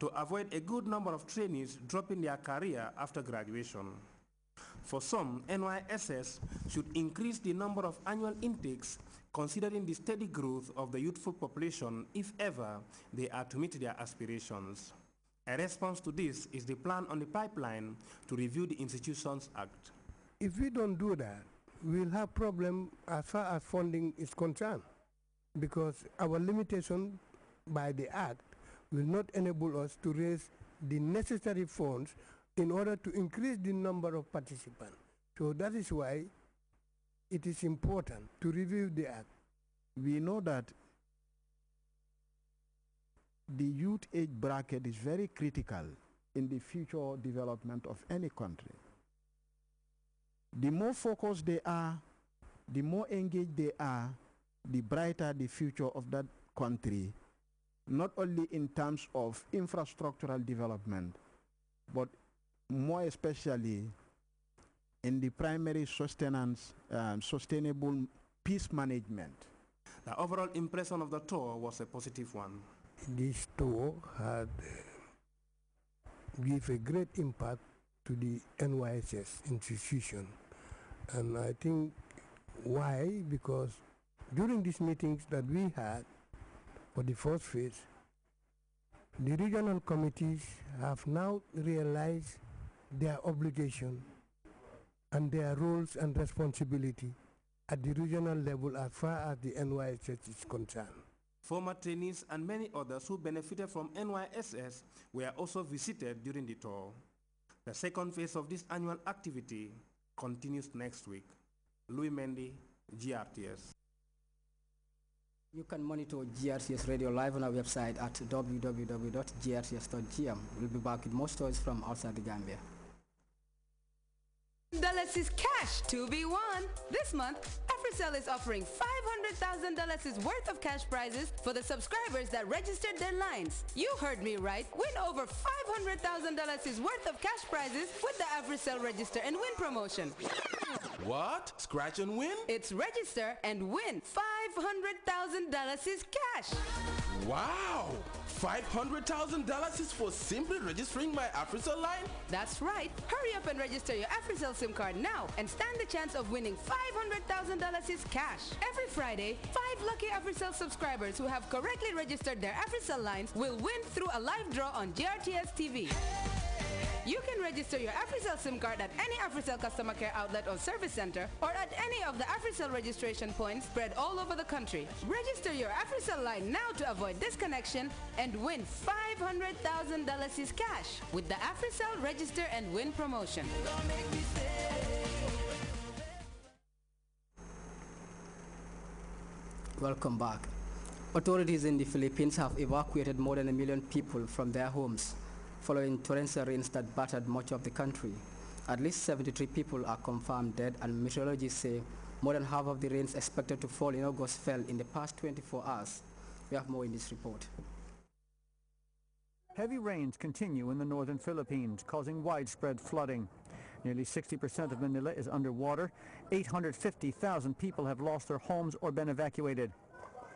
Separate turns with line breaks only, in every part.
to avoid a good number of trainees dropping their career after graduation. For some, NYSS should increase the number of annual intakes considering the steady growth of the youthful population if ever they are to meet their aspirations. A response to this is the plan on the pipeline to review the Institutions Act.
If we don't do that, we'll have problem as far as funding is concerned, because our limitation by the Act will not enable us to raise the necessary funds in order to increase the number of participants. So that is why it is important to review the Act.
We know that the youth age bracket is very critical in the future development of any country. The more focused they are, the more engaged they are, the brighter the future of that country, not only in terms of infrastructural development, but more especially in the primary sustenance, sustainable peace management.
The overall impression of the tour was a positive one.
This tour had give a great impact to the NYSS institution. And I think why? Because during these meetings that we had for the first phase, the regional committees have now realized their obligation and their roles and responsibility at the regional level as far as the NYSS is concerned.
Former trainees and many others who benefited from NYSS were also visited during the tour. The second phase of this annual activity continues next week. Louis Mendy, GRTS.
You can monitor GRTS Radio live on our website at www.grts.gm. We'll be back with more stories from outside the Gambia.
$500 is cash to be won. This month, AfriCell is offering $500,000 worth of cash prizes for the subscribers that registered their lines. You heard me right. Win over $500,000 worth of cash prizes with the AfriCell Register and Win promotion.
What? Scratch and win?
It's register and win. $500,000 is cash.
Wow! $500,000 is for simply registering my AfriCell line?
That's right. Hurry up and register your AfriCell SIM card now and stand the chance of winning $500,000 is cash. Every Friday, 5 lucky AfriCell subscribers who have correctly registered their AfriCell lines will win through a live draw on GRTS TV. You can register your AfriCell SIM card at any AfriCell customer care outlet or service center or at any of the AfriCell registration points spread all over the country. Register your AfriCell line now to avoid disconnection and win $500,000 is cash with the AfriCell Register and Win promotion.
Welcome back. Authorities in the Philippines have evacuated more than 1 million people from their homes following torrential rains that battered much of the country. At least 73 people are confirmed dead, and meteorologists say more than half of the rains expected to fall in August fell in the past 24 hours. We have more in this report.
Heavy rains continue in the northern Philippines, causing widespread flooding. Nearly 60% of Manila is underwater. 850,000 people have lost their homes or been evacuated.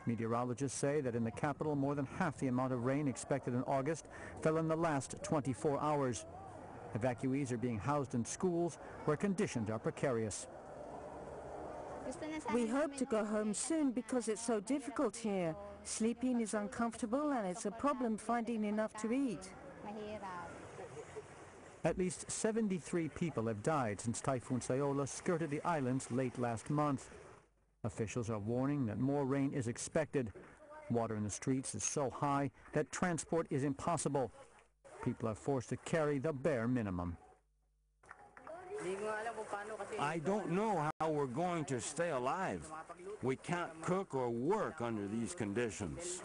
Meteorologists say that in the capital, more than half the amount of rain expected in August fell in the last 24 hours. Evacuees are being housed in schools where conditions are precarious.
We hope to go home soon because it's so difficult here. Sleeping is uncomfortable and it's a problem finding enough to eat.
At least 73 people have died since Typhoon Sayola skirted the islands late last month. Officials are warning that more rain is expected. Water in the streets is so high that transport is impossible. People are forced to carry the bare minimum.
I don't know how we're going to stay alive. We can't cook or work under these conditions.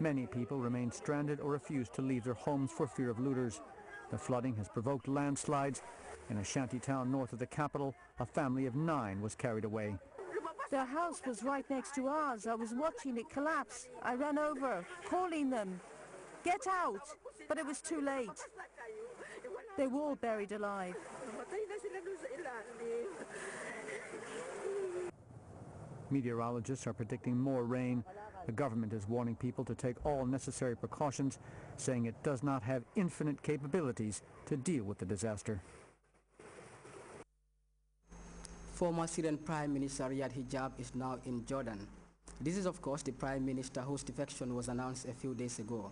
Many people remain stranded or refuse to leave their homes for fear of looters. The flooding has provoked landslides. In a shanty town north of the capital, a family of 9 was carried away.
Their house was right next to ours. I was watching it collapse. I ran over, calling them, "Get out!" But it was too late. They were all buried alive.
Meteorologists are predicting more rain. The government is warning people to take all necessary precautions, saying it does not have infinite capabilities to deal with the disaster.
Former Syrian Prime Minister Riyad Hijab is now in Jordan. This is, of course, the Prime Minister whose defection was announced a few days ago.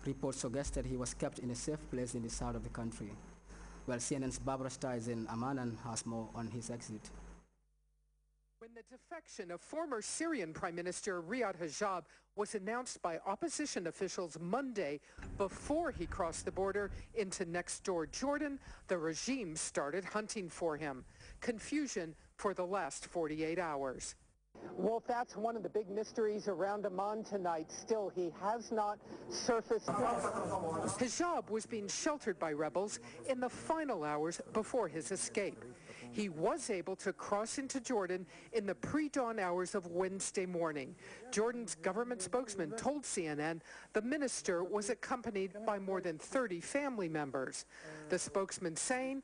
Reports suggested he was kept in a safe place in the south of the country. Well, CNN's Barbara Starr is in Amman and has more on his exit.
When the defection of former Syrian Prime Minister Riyad Hijab was announced by opposition officials Monday before he crossed the border into next-door Jordan, the regime started hunting for him. Confusion for the last 48 hours. Wolf, that's one of the big mysteries around Amman tonight. Still, he has not surfaced. Hijab was being sheltered by rebels in the final hours before his escape. He was able to cross into Jordan in the pre-dawn hours of Wednesday morning. Jordan's government spokesman told CNN the minister was accompanied by more than 30 family members. The spokesman saying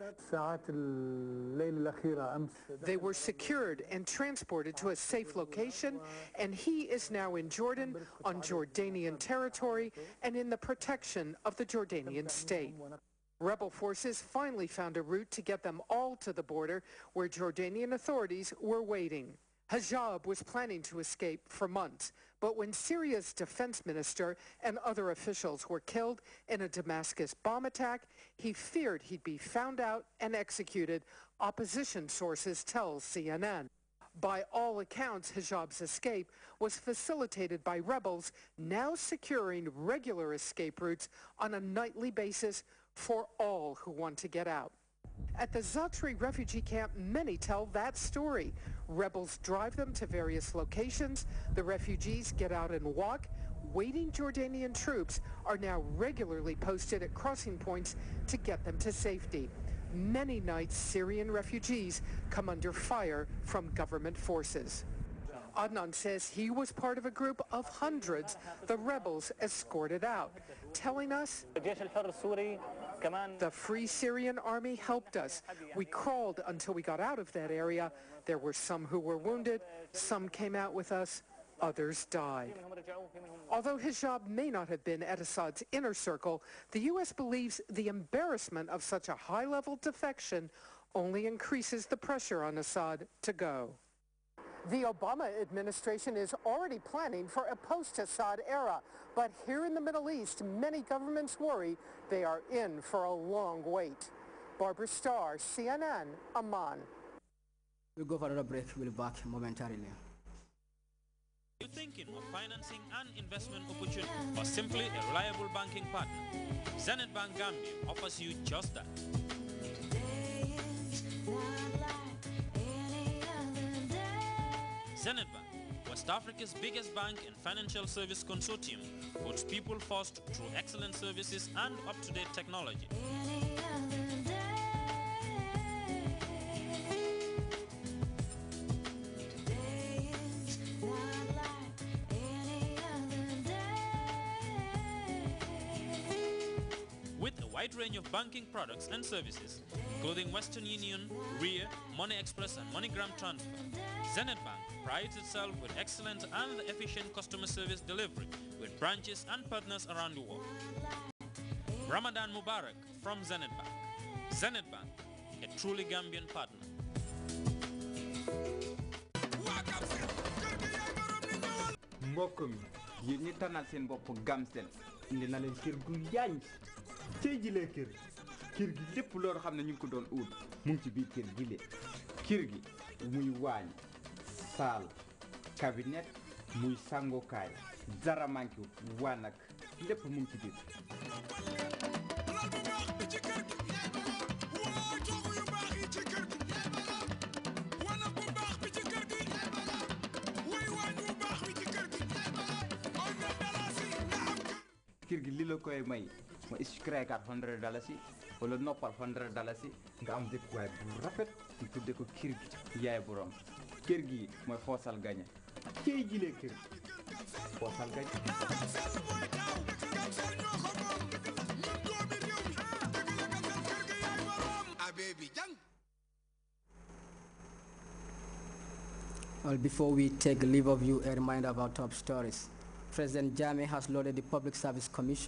they were secured and transported to a safe location, and he is now in Jordan on Jordanian territory and in the protection of the Jordanian state. Rebel forces finally found a route to get them all to the border where Jordanian authorities were waiting. Hijab was planning to escape for months, but when Syria's defense minister and other officials were killed in a Damascus bomb attack, he feared he'd be found out and executed, opposition sources tell CNN. By all accounts, Hijab's escape was facilitated by rebels now securing regular escape routes on a nightly basis for all who want to get out. At the Zatri refugee camp, many tell that story. Rebels drive them to various locations. The refugees get out and walk. Waiting Jordanian troops are now regularly posted at crossing points to get them to safety. Many nights, Syrian refugees come under fire from government forces. Adnan says he was part of a group of hundreds the rebels escorted out, telling us, the Free Syrian Army helped us. We crawled until we got out of that area. There were some who were wounded, some came out with us, others died. Although Hijab may not have been at Assad's inner circle, the U.S. believes the embarrassment of such a high-level defection only increases the pressure on Assad to go. The Obama administration is already planning for a post-Assad era, but here in the Middle East, many governments worry they are in for a long wait. Barbara Starr, CNN, Amman.
We'll go for another break. We'll be back momentarily.
You're thinking of financing an investment opportunity or simply a reliable banking partner? Zenith Bank Gambia offers you just that. Zenith Bank, West Africa's biggest bank and financial service consortium, puts people first through excellent services and up-to-date technology. With a wide range of banking products and services, including Western Union, RIA, Money Express and MoneyGram Transfer, Zenith Bank prides itself with excellent and efficient customer service delivery with branches and partners around the world. Ramadan Mubarak from Zenith Bank. Zenith Bank, a truly Gambian partner.
mbokk mi yéen ñi tànnal seen bopp Gamcel indi na leen kër gu yaañ cey jilee kër gi lépp loolu xam ne ñu ngi ko doon ut mu ngi ci biir kër gi le kër gi muy waañ saal cabinet muy sangokaay dara manki wanak lépp mu ngi ci biir kër gi li la koy may ma iscré $100 wala noppal $100 nga am dëkkuwaay bu rafet ñu tudde ko kër gi yaay borom kër gi mooy foosal gañe cey jilee kër foosal gañe
Well, before we take leave of you, a reminder of our top stories. President Jammeh has lauded the Public Service Commission